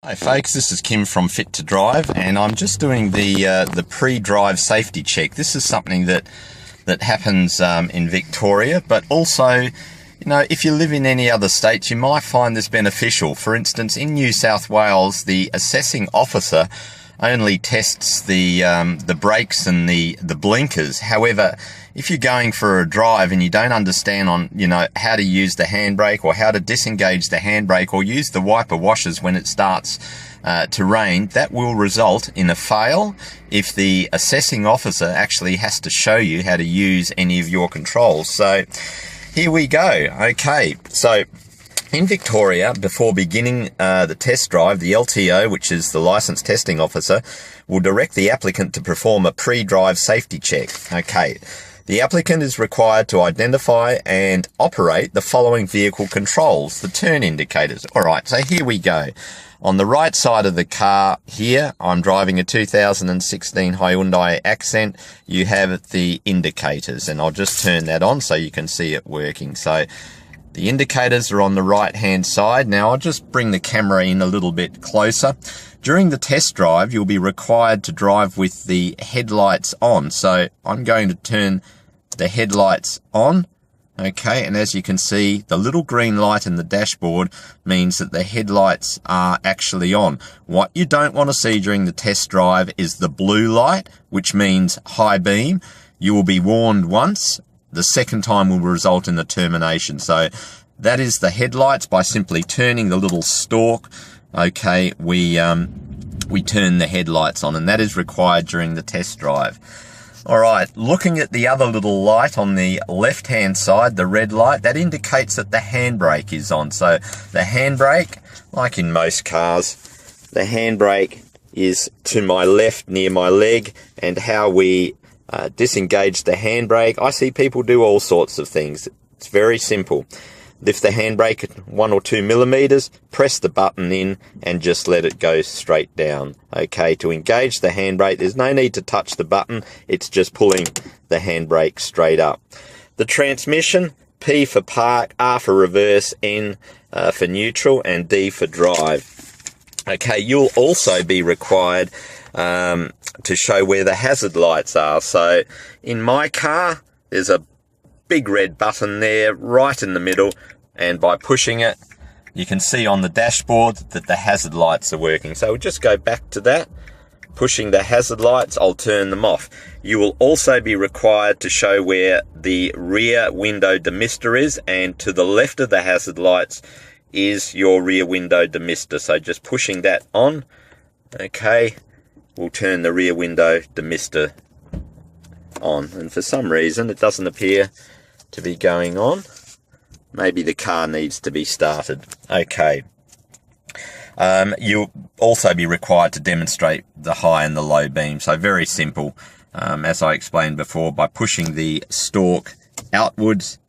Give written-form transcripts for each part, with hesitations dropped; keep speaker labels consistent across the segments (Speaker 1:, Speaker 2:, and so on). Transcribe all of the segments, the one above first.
Speaker 1: Hi folks, this is Kim from Fit to Drive, and I'm just doing the pre-drive safety check. This is something that happens in Victoria, but also, you know, if you live in any other states, you might find this beneficial. For instance, in New South Wales, the assessing officer only tests the brakes and the blinkers. However, if you're going for a drive and you don't understand how to use the handbrake or how to disengage the handbrake or use the wiper washers when it starts to rain, that will result in a fail if the assessing officer actually has to show you how to use any of your controls. So here we go. Okay, so in Victoria, before beginning the test drive, the LTO, which is the licensed testing officer, will direct the applicant to perform a pre-drive safety check. Okay. The applicant is required to identify and operate the following vehicle controls, the turn indicators. All right, so here we go. On the right side of the car here, I'm driving a 2016 Hyundai Accent. You have the indicators, and I'll just turn that on so you can see it working. So the indicators are on the right-hand side. Now I'll just bring the camera in a little bit closer. During the test drive, you'll be required to drive with the headlights on. So I'm going to turn the headlights on. Okay, and as you can see, the little green light in the dashboard means that the headlights are actually on. What you don't want to see during the test drive is the blue light, which means high beam. You will be warned once. The second time will result in the termination. So that is the headlights. By simply turning the little stalk, okay, we turn the headlights on, and that is required during the test drive. All right, looking at the other little light on the left-hand side, the red light, that indicates that the handbrake is on. So the handbrake, like in most cars, the handbrake is to my left near my leg, and how we disengage the handbrake, I see people do all sorts of things. It's very simple. Lift the handbrake at 1 or 2 millimeters, press the button in, and just let it go straight down. Okay, to engage the handbrake, there's no need to touch the button. It's just pulling the handbrake straight up. The transmission, P for park, R for reverse, N for neutral, and D for drive. Okay, you'll also be required to show where the hazard lights are. So in my car, there's a big red button there right in the middle, and by pushing it, you can see on the dashboard that the hazard lights are working. So we'll just go back to that. Pushing the hazard lights, I'll turn them off. You will also be required to show where the rear window demister is, and to the left of the hazard lights is your rear window demister. So just pushing that on, okay, we'll turn the rear window demister on. And for some reason, it doesn't appear to be going on. Maybe the car needs to be started. Okay. You'll also be required to demonstrate the high and the low beam. So very simple. As I explained before, by pushing the stalk outwards,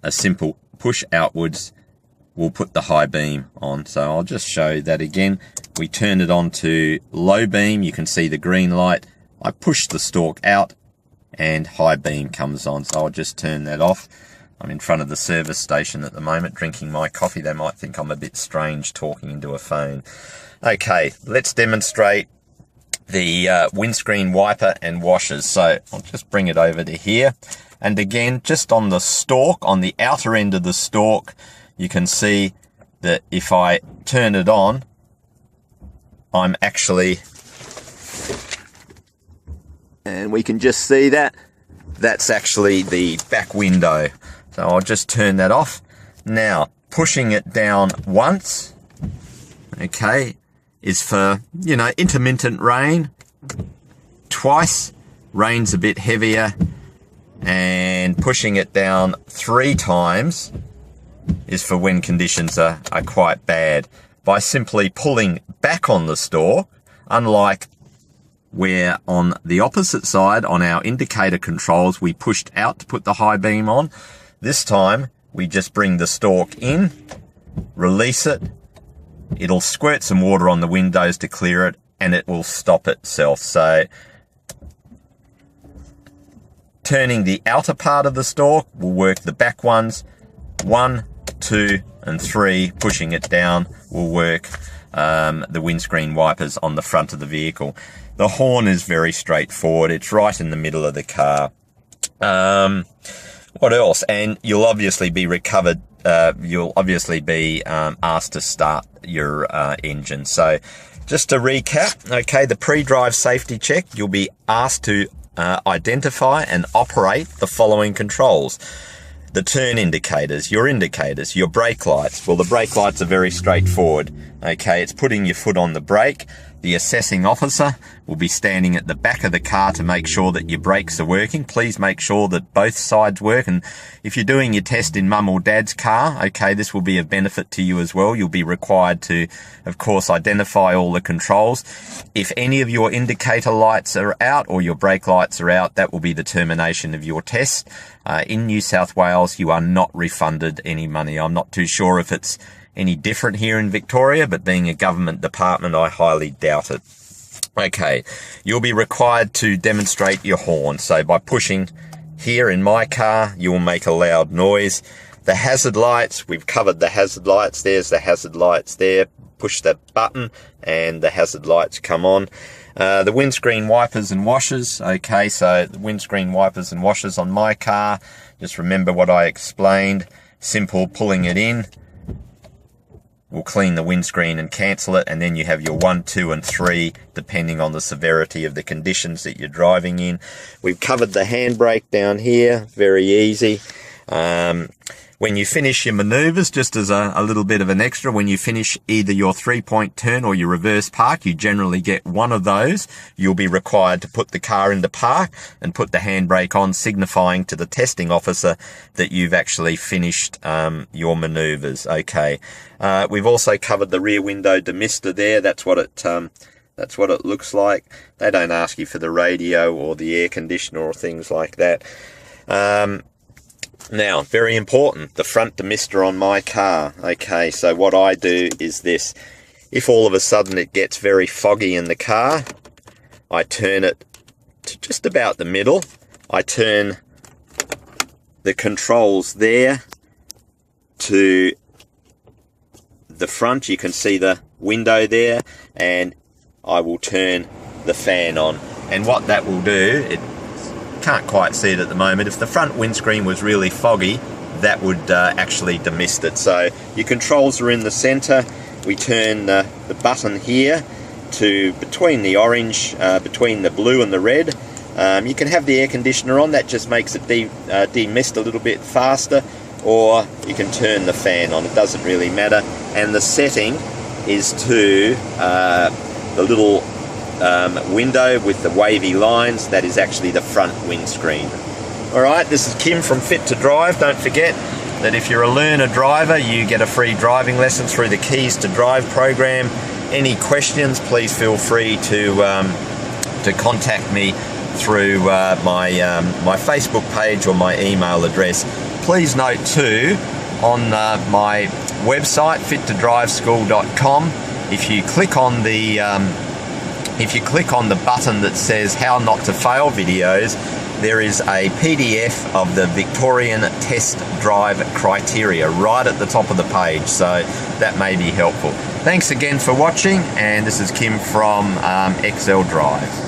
Speaker 1: a simple push outwards will put the high beam on. So I'll just show that again. We turn it on to low beam. You can see the green light. I push the stalk out and high beam comes on. So I'll just turn that off. I'm in front of the service station at the moment drinking my coffee. They might think I'm a bit strange talking into a phone. Okay, let's demonstrate the windscreen wiper and washers. So I'll just bring it over to here. And again, just on the stalk, on the outer end of the stalk, you can see that if I turn it on, I'm actually, and we can just see that, that's actually the back window. So I'll just turn that off. Now, pushing it down once, okay, is for, intermittent rain. Twice, rain's a bit heavier. And pushing it down 3 times is for when conditions are quite bad. By simply pulling back on the stalk, unlike where on the opposite side, on our indicator controls, we pushed out to put the high beam on. This time, we just bring the stalk in, release it, it'll squirt some water on the windows to clear it, and it will stop itself. So, turning the outer part of the stalk will work the back ones. 1, 2, and 3, pushing it down will work the windscreen wipers on the front of the vehicle. The horn is very straightforward. It's right in the middle of the car. What else? And you'll obviously be recovered. You'll obviously be asked to start your engine. So just to recap, okay, the pre-drive safety check, you'll be asked to identify and operate the following controls. The turn indicators, your brake lights. Well, the brake lights are very straightforward. Okay, it's putting your foot on the brake. The assessing officer will be standing at the back of the car to make sure that your brakes are working. Please make sure that both sides work. And if you're doing your test in mum or dad's car, okay, this will be of benefit to you as well. You'll be required to, of course, identify all the controls. If any of your indicator lights are out or your brake lights are out, that will be the termination of your test. In New South Wales, you are not refunded any money. I'm not too sure if it's any different here in Victoria, but being a government department, I highly doubt it. Okay, you'll be required to demonstrate your horn. So by pushing here in my car, you will make a loud noise. The hazard lights, we've covered the hazard lights. There's the hazard lights there. Push that button and the hazard lights come on. The windscreen wipers and washers. Okay, so the windscreen wipers and washers on my car. Just remember what I explained. Simple, pulling it in. We'll clean the windscreen and cancel it, and then you have your 1, 2 and 3 depending on the severity of the conditions that you're driving in. We've covered the handbrake down here, very easy. When you finish your maneuvers, just as a little bit of an extra, when you finish either your 3-point turn or your reverse park, you generally get one of those. You'll be required to put the car into park and put the handbrake on, signifying to the testing officer that you've actually finished your maneuvers. Okay. We've also covered the rear window demister there. That's what it looks like. They don't ask you for the radio or the air conditioner or things like that. Now, very important, the front demister on my car. Okay, so what I do is this. If all of a sudden it gets very foggy in the car, I turn it to just about the middle. I turn the controls there to the front. You can see the window there, and I will turn the fan on. And what that will do, can't quite see it at the moment. If the front windscreen was really foggy, that would actually demist it. So your controls are in the center. We turn the button here to between the orange, between the blue and the red. You can have the air conditioner on. That just makes it demist a little bit faster, or you can turn the fan on. It doesn't really matter. And the setting is to the little window with the wavy lines. That is actually the front windscreen. Alright, this is Kim from Fit to Drive. Don't forget that if you're a learner driver, you get a free driving lesson through the Keys to Drive program. Any questions, please feel free to contact me through my Facebook page or my email address. Please note too, on my website, fittodriveschool.com, if you click on the button that says How Not to Fail videos, there is a PDF of the Victorian test drive criteria right at the top of the page, so that may be helpful. Thanks again for watching, and this is Kim from XL Drive.